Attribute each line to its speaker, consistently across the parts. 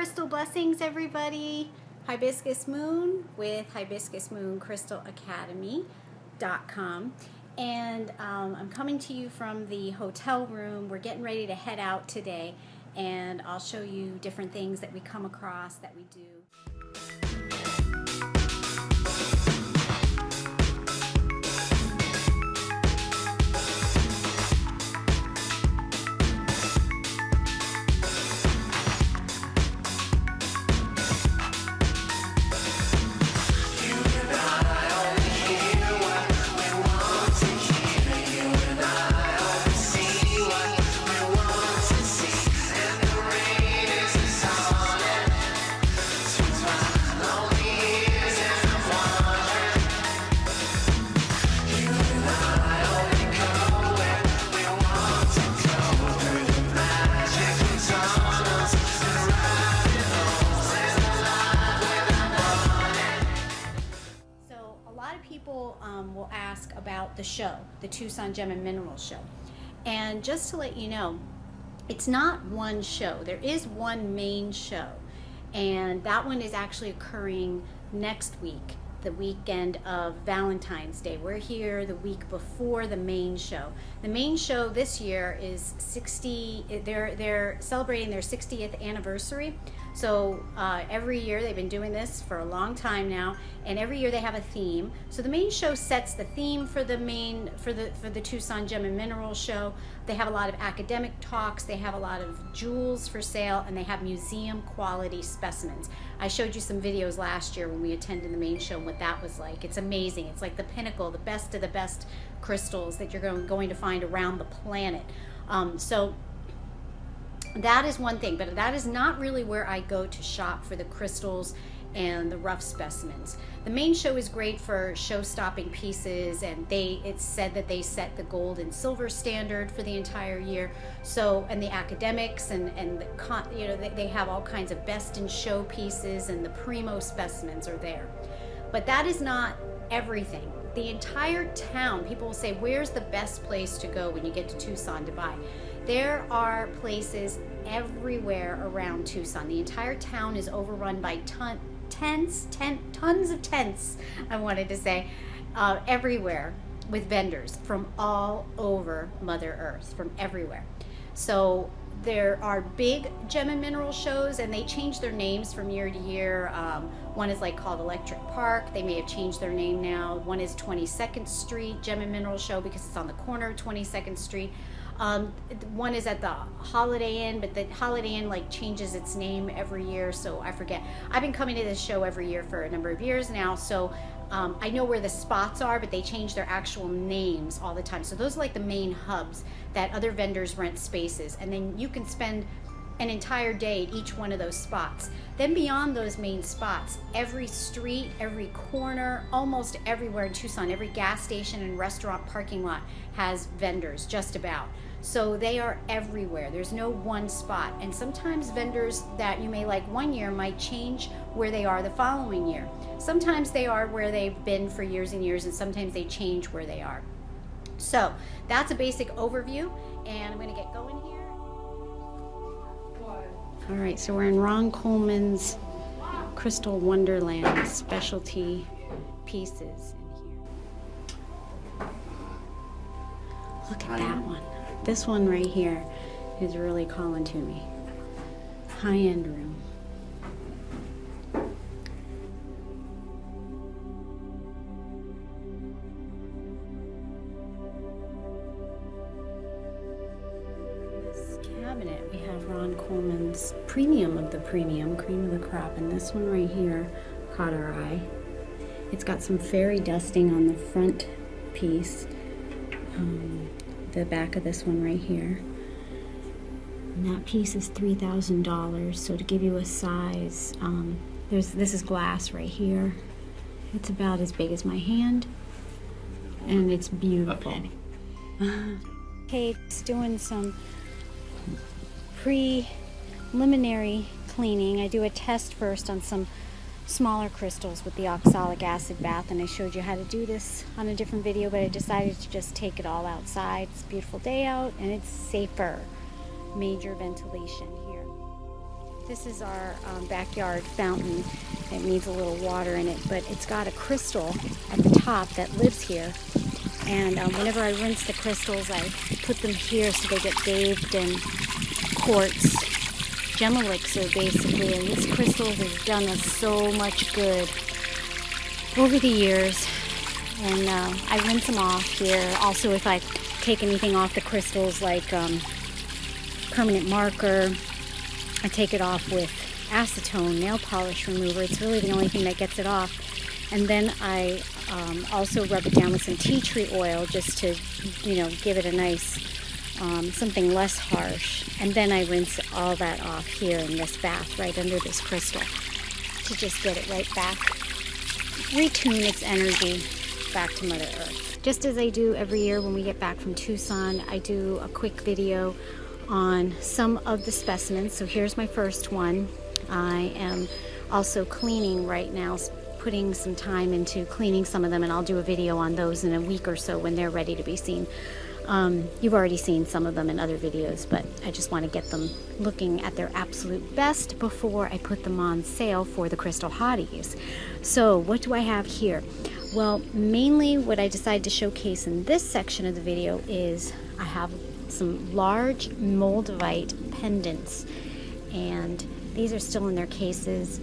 Speaker 1: crystal blessings, everybody. Hibiscus Moon with Hibiscus Moon Crystal Academy.com. And I'm coming to you from the hotel room. We're getting ready to head out today, and I'll show you different things that we come across that we do. People will ask about the show, the Tucson Gem and Mineral Show. And just to let you know, it's not one show. There is one main show, and that one is actually occurring next week, the weekend of Valentine's Day. We're here the week before the main show. The main show this year is they're celebrating their 60th anniversary. So every year, they've been doing this for a long time now, and every year they have a theme. So the main show sets the theme for the Tucson Gem and Mineral Show. They have a lot of academic talks, they have a lot of jewels for sale, and they have museum quality specimens. I showed you some videos last year when we attended the main show and what that was like. It's amazing. It's like the pinnacle, the best of the best crystals that you're going to find around the planet. So that is one thing, but that is not really where I go to shop for the crystals and the rough specimens. The main show is great for show-stopping pieces, and it's said that they set the gold and silver standard for the entire year. So, and the academics and they have all kinds of best in show pieces, and the primo specimens are there. But that is not everything. The entire town, people will say, where's the best place to go when you get to Tucson to buy? There are places everywhere around Tucson. The entire town is overrun by tons of tents, I wanted to say, everywhere, with vendors from all over Mother Earth, from everywhere. So there are big gem and mineral shows, and they change their names from year to year. One is called Electric Park. They may have changed their name now. One is 22nd Street Gem and Mineral Show because it's on the corner of 22nd Street. One is at the Holiday Inn, but the Holiday Inn changes its name every year, so I forget. I've been coming to this show every year for a number of years now, so I know where the spots are, but they change their actual names all the time. So those are the main hubs that other vendors rent spaces, and then you can spend an entire day at each one of those spots. Then beyond those main spots, every street, every corner, almost everywhere in Tucson, every gas station and restaurant parking lot has vendors, just about. So they are everywhere. There's no one spot. And sometimes vendors that you may like one year might change where they are the following year. Sometimes they are where they've been for years and years, and sometimes they change where they are. So that's a basic overview, and I'm going to get going here. All right, so we're in Ron Coleman's Crystal Wonderland specialty pieces in here. Look at that one. This one right here is really calling to me. High-end room. Cabinet, we have Ron Coleman's premium of the premium, cream of the crop, and this one right here caught our eye. It's got some fairy dusting on the front piece, the back of this one right here, and that piece is $3,000. So to give you a size, this is glass right here. It's about as big as my hand, and it's beautiful. Kate's doing some preliminary cleaning. I do a test first on some smaller crystals with the oxalic acid bath, and I showed you how to do this on a different video, but I decided to just take it all outside. It's a beautiful day out, and it's safer. Major ventilation here. This is our backyard fountain. It needs a little water in it, but it's got a crystal at the top that lives here. And whenever I rinse the crystals, I put them here so they get bathed in quartz, gem elixir basically. And this crystal has done us so much good over the years. And I rinse them off here. Also, if I take anything off the crystals like permanent marker, I take it off with acetone nail polish remover. It's really the only thing that gets it off. And then I also rub it down with some tea tree oil just to, you know, give it a nice, something less harsh. And then I rinse all that off here in this bath right under this crystal to just get it right back, retune its energy back to Mother Earth. Just as I do every year when we get back from Tucson, I do a quick video on some of the specimens. So here's my first one. I am also cleaning right now, putting some time into cleaning some of them, and I'll do a video on those in a week or so when they're ready to be seen. You've already seen some of them in other videos, but I just want to get them looking at their absolute best before I put them on sale for the Crystal Hotties. So what do I have here? Well, mainly what I decided to showcase in this section of the video is I have some large Moldavite pendants, and these are still in their cases.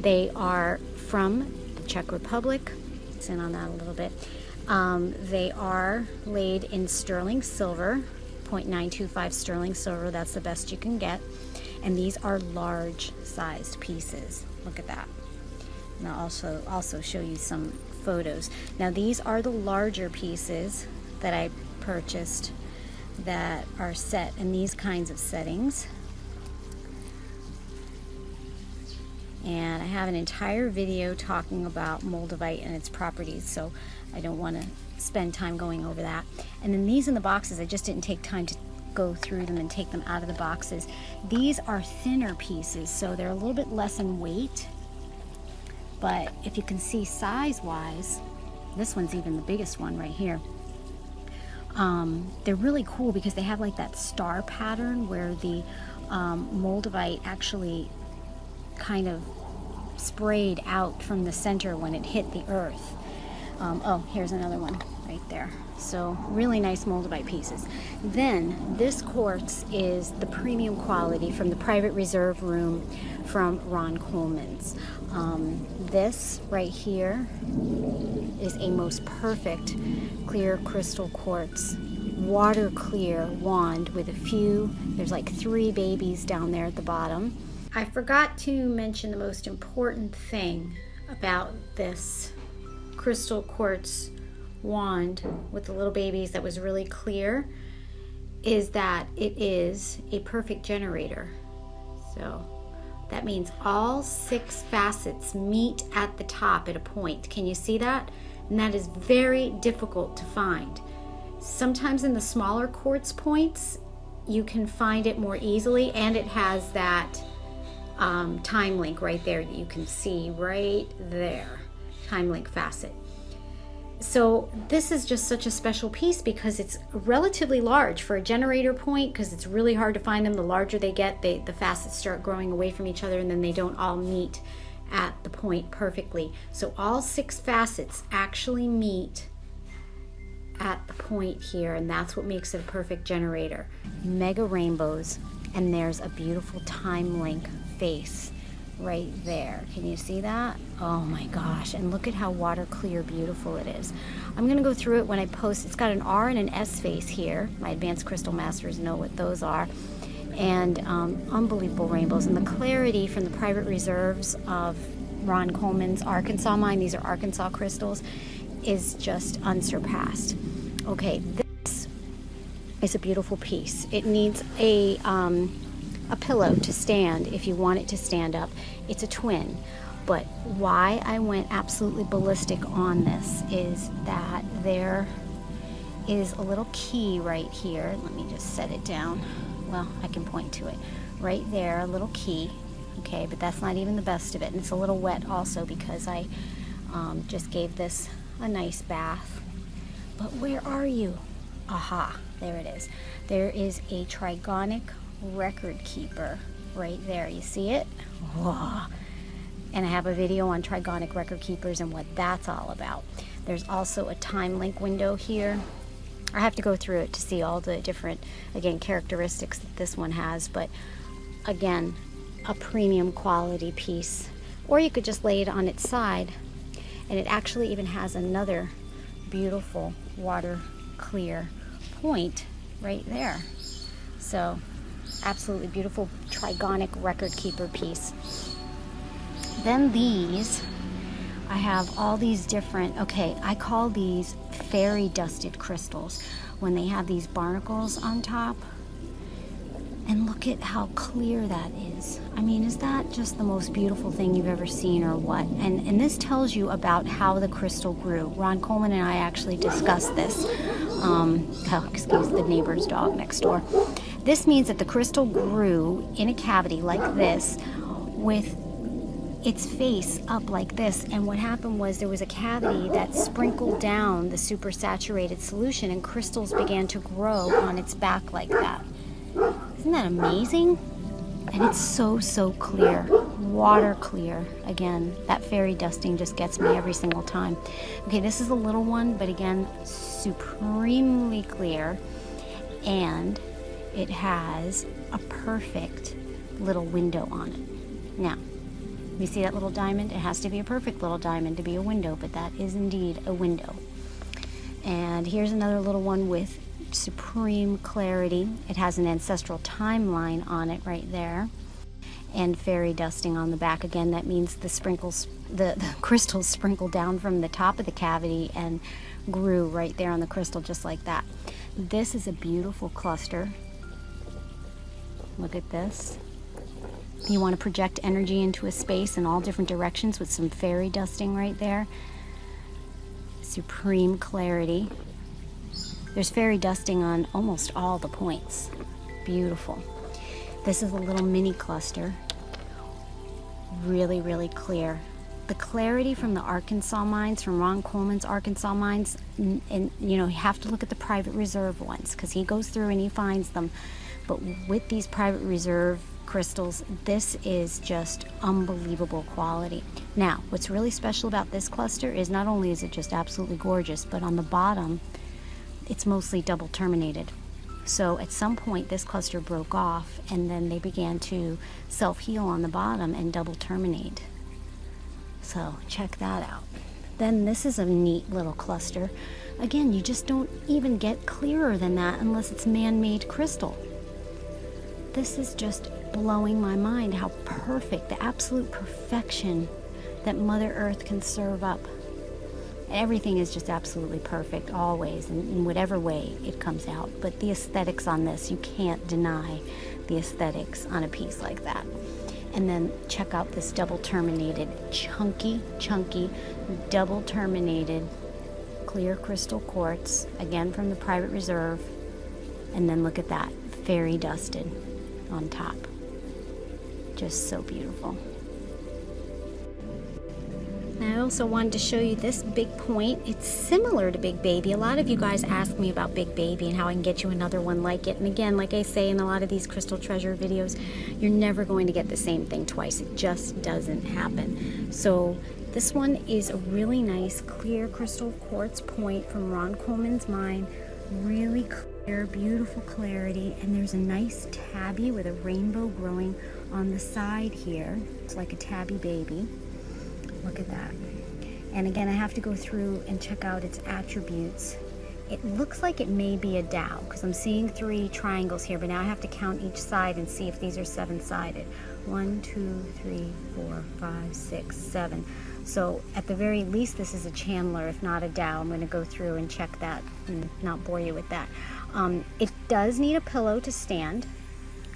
Speaker 1: They are from the Czech Republic. Let's in on that a little bit. They are laid in sterling silver, 0.925 sterling silver. That's the best you can get. And these are large sized pieces. Look at that. And I'll also show you some photos. Now these are the larger pieces that I purchased that are set in these kinds of settings. And I have an entire video talking about Moldavite and its properties, so I don't want to spend time going over that. And then these in the boxes, I just didn't take time to go through them and take them out of the boxes. These are thinner pieces, so they're a little bit less in weight. But if you can see size-wise, this one's even the biggest one right here. They're really cool because they have like that star pattern where the Moldavite actually kind of sprayed out from the center when it hit the earth. Oh, here's another one right there. So really nice Moldavite pieces. Then this quartz is the premium quality from the private reserve room from Ron Coleman's. This right here is a most perfect clear crystal quartz, water clear wand with a few, there's like 3 babies down there at the bottom. I forgot to mention the most important thing about this crystal quartz wand with the little babies that was really clear is that it is a perfect generator. So that means all 6 facets meet at the top at a point. Can you see that? And that is very difficult to find. Sometimes in the smaller quartz points you can find it more easily, and it has that time link right there that you can see right there, time link facet. So this is just such a special piece because it's relatively large for a generator point, because it's really hard to find them. The larger they get, the facets start growing away from each other, and then they don't all meet at the point perfectly. So all 6 facets actually meet at the point here, and that's what makes it a perfect generator. Mega rainbows, and there's a beautiful time link face right there. Can you see that? Oh my gosh, and look at how water clear beautiful it is. I'm gonna go through it when I post. It's got an R and an S face here. My advanced crystal masters know what those are. And unbelievable rainbows, and the clarity from the private reserves of Ron Coleman's Arkansas mine, these are Arkansas crystals, is just unsurpassed. Okay, this is a beautiful piece. It needs a pillow to stand if you want it to stand up. It's a twin, but why I went absolutely ballistic on this is that there is a little key right here. Let me just set it down. Well, I can point to it right there, a little key. Okay, but that's not even the best of it, and it's a little wet also because I just gave this a nice bath. But where are you? Aha, there it is. There is a trigonic record keeper right there. You see it? Whoa. And I have a video on trigonic record keepers and what that's all about. There's also a time link window here. I have to go through it to see all the different, again, characteristics that this one has, but again, a premium quality piece. Or you could just lay it on its side, and it actually even has another beautiful water clear point right there. So absolutely beautiful trigonic record keeper piece. Then these, I have all these different, okay, I call these fairy dusted crystals when they have these barnacles on top. And look at how clear that is. I mean, is that just the most beautiful thing you've ever seen or what? And this tells you about how the crystal grew. Ron Coleman and I actually discussed this. Excuse the neighbor's dog next door. This means that the crystal grew in a cavity like this with its face up like this, and what happened was there was a cavity that sprinkled down the supersaturated solution and crystals began to grow on its back like that. Isn't that amazing? And it's so clear, water clear. Again, that fairy dusting just gets me every single time. Okay, this is a little one, but again, supremely clear, and it has a perfect little window on it. Now, you see that little diamond? It has to be a perfect little diamond to be a window, but that is indeed a window. And here's another little one with supreme clarity. It has an ancestral timeline on it right there, and fairy dusting on the back. Again, that means the sprinkles, the crystals sprinkled down from the top of the cavity and grew right there on the crystal just like that. This is a beautiful cluster. Look at this. You want to project energy into a space in all different directions with some fairy dusting right there. Supreme clarity. There's fairy dusting on almost all the points. Beautiful. This is a little mini cluster. Really clear. The clarity from the Arkansas mines, from Ron Coleman's Arkansas mines, and you know, you have to look at the private reserve ones because he goes through and he finds them. But with these private reserve crystals, this is just unbelievable quality. Now, what's really special about this cluster is not only is it just absolutely gorgeous, but on the bottom, it's mostly double terminated. So at some point this cluster broke off and then they began to self-heal on the bottom and double terminate. So check that out. Then this is a neat little cluster. Again, you just don't even get clearer than that unless it's man-made crystal. This is just blowing my mind how perfect, the absolute perfection that Mother Earth can serve up. Everything is just absolutely perfect always, in whatever way it comes out. But the aesthetics on this, you can't deny the aesthetics on a piece like that. And then check out this double terminated, chunky, double terminated clear crystal quartz, again from the private reserve. And then look at that, fairy dusted on top. Just so beautiful. I also wanted to show you this big point. It's similar to Big Baby. A lot of you guys ask me about Big Baby and how I can get you another one like it. And again, like I say in a lot of these crystal treasure videos, you're never going to get the same thing twice. It just doesn't happen. So this one is a really nice clear crystal quartz point from Ron Coleman's mine. Really clear, beautiful clarity. And there's a nice tabby with a rainbow growing on the side here. It's like a tabby baby. Look at that. And again, I have to go through and check out its attributes. It looks like it may be a dowel because I'm seeing 3 triangles here, but now I have to count each side and see if these are 7-sided. 1, 2, 3, 4, 5, 6, 7. So at the very least, this is a chandler, if not a dowel. I'm going to go through and check that and not bore you with that. It does need a pillow to stand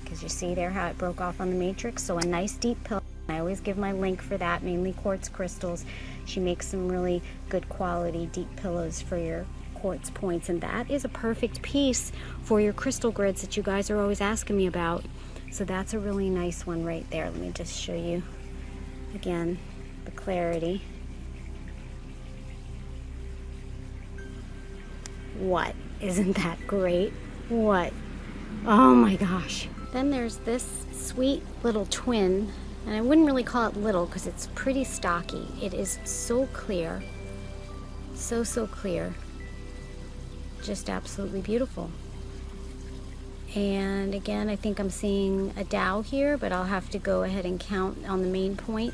Speaker 1: because you see there how it broke off on the matrix. So a nice deep pillow. I always give my link for that, mainly quartz crystals. She makes some really good quality deep pillows for your quartz points, and that is a perfect piece for your crystal grids that you guys are always asking me about. So that's a really nice one right there. Let me just show you again the clarity. What? Isn't that great? What? Oh my gosh. Then there's this sweet little twin, and I wouldn't really call it little because it's pretty stocky. It is so clear, so clear, just absolutely beautiful. And again, I think I'm seeing a dowel here, but I'll have to go ahead and count on the main point.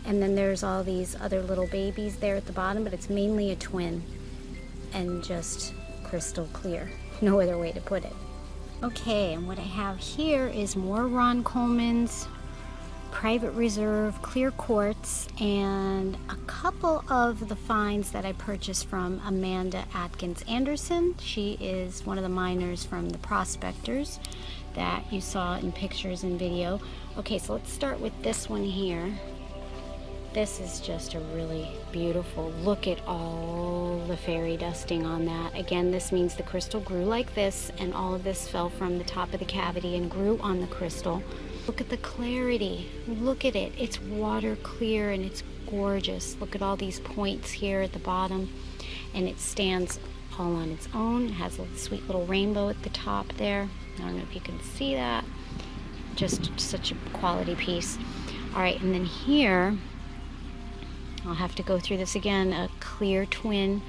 Speaker 1: And then there's all these other little babies there at the bottom, but it's mainly a twin and just crystal clear. No other way to put it. Okay, and what I have here is more Ron Coleman's private reserve clear quartz and a couple of the finds that I purchased from Amanda Atkins Anderson. She is one of the miners from the prospectors that you saw in pictures and video. Okay, so let's start with this one here. This is just a really beautiful, look at all the fairy dusting on that. Again, this means the crystal grew like this, and all of this fell from the top of the cavity and grew on the crystal. Look at the clarity, look at it. It's water clear and it's gorgeous. Look at all these points here at the bottom, and it stands all on its own. It has a sweet little rainbow at the top there. I don't know if you can see that. Just such a quality piece. All right, and then here, I'll have to go through this again, a clear twin,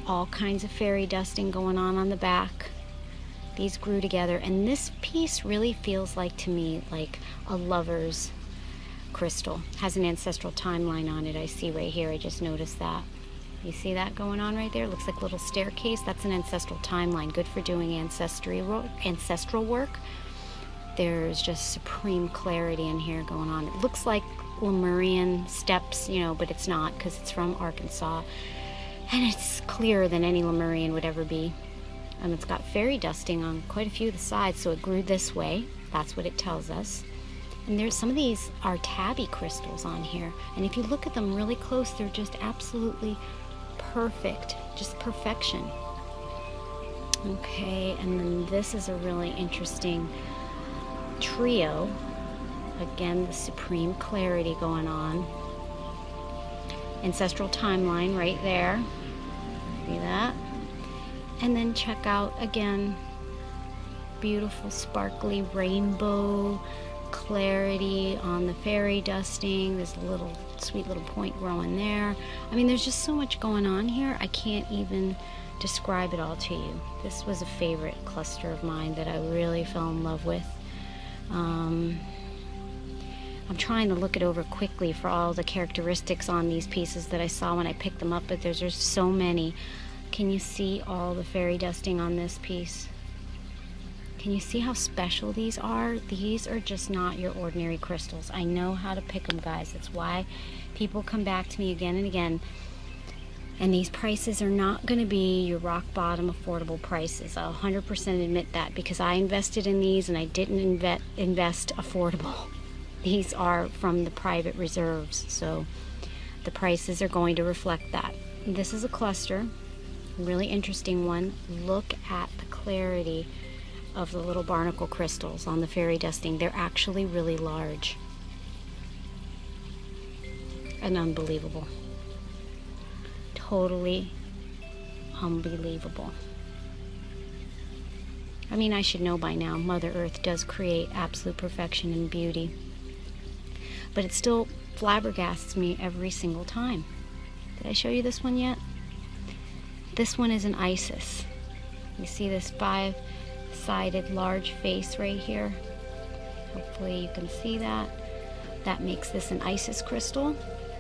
Speaker 1: all kinds of fairy dusting going on the back. These grew together, and this piece really feels like, to me, like a lover's crystal. Has an ancestral timeline on it, I see right here. I just noticed that. You see that going on right there? Looks like a little staircase. That's an ancestral timeline, good for doing ancestral work. There's just supreme clarity in here going on. It looks like Lemurian steps, you know, but it's not, because it's from Arkansas, and it's clearer than any Lemurian would ever be. It's got fairy dusting on quite a few of the sides, so it grew this way. That's what it tells us. And there's some of these are tabby crystals on here, and if you look at them really close, they're just absolutely perfect, just perfection. Okay, and then this is a really interesting trio. Again, the supreme clarity going on. Ancestral timeline right there. See that? And then check out again, beautiful sparkly rainbow clarity on the fairy dusting. There's a little sweet little point growing there. I mean, there's just so much going on here. I can't even describe it all to you. This was a favorite cluster of mine that I really fell in love with. I'm trying to look it over quickly for all the characteristics on these pieces that I saw when I picked them up, but there's just so many. Can you see all the fairy dusting on this piece? Can you see how special these are? These are just not your ordinary crystals. I know how to pick them, guys. That's why people come back to me again and again. And these prices are not going to be your rock bottom affordable prices. I'll 100% admit that, because I invested in these and I didn't invest affordable. These are from the private reserves, so the prices are going to reflect that. This is a cluster, really interesting one. Look at the clarity of the little barnacle crystals on the fairy dusting. They're actually really large and unbelievable. Totally unbelievable. I mean, I should know by now, Mother Earth does create absolute perfection and beauty. But it still flabbergasts me every single time. Did I show you this one yet? This one is an Isis. You see this 5-sided large face right here? Hopefully you can see that. That makes this an Isis crystal,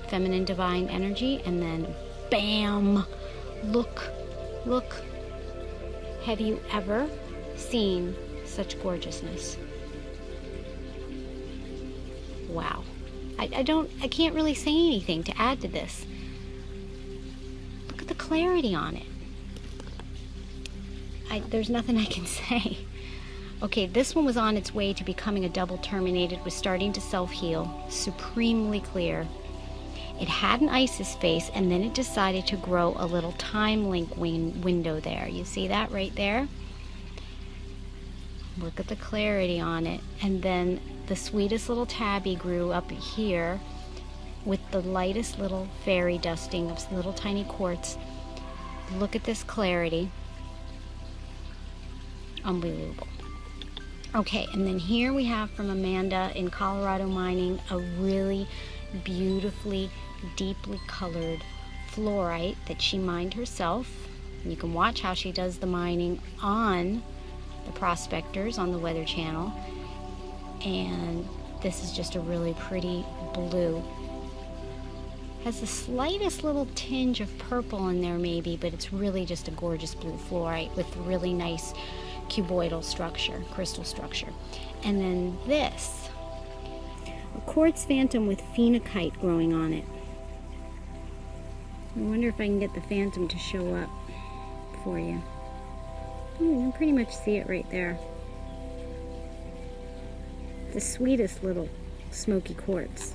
Speaker 1: feminine divine energy, and then bam! Look, look. Have you ever seen such gorgeousness? Wow. I can't really say anything to add to this. Look at the clarity on it. There's nothing I can say. Okay, this one was on its way to becoming a double terminated, was starting to self-heal, supremely clear. It had an Isis face, and then it decided to grow a little time link window there. You see that right there? Look at the clarity on it. And then the sweetest little tabby grew up here with the lightest little fairy dusting of little tiny quartz. Look at this clarity. Unbelievable. Okay, and then here we have from Amanda in Colorado Mining a really beautifully, deeply colored fluorite that she mined herself. And you can watch how she does the mining on the Prospectors on the Weather Channel. And this is just a really pretty blue. Has the slightest little tinge of purple in there maybe, but it's really just a gorgeous blue fluorite with really nice cuboidal structure, crystal structure. And then this, a quartz phantom with phenakite growing on it. I wonder if I can get the phantom to show up for you. You can pretty much see it right there. The sweetest little smoky quartz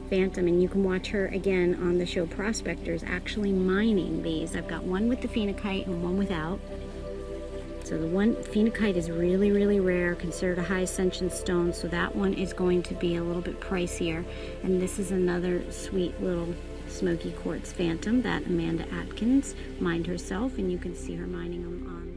Speaker 1: phantom, and you can watch her again on the show Prospectors actually mining these. I've got one with the phenakite and one without. So the one phenakite is really, really rare, considered a high ascension stone, so that one is going to be a little bit pricier. And this is another sweet little smoky quartz phantom that Amanda Atkins mined herself, and you can see her mining them on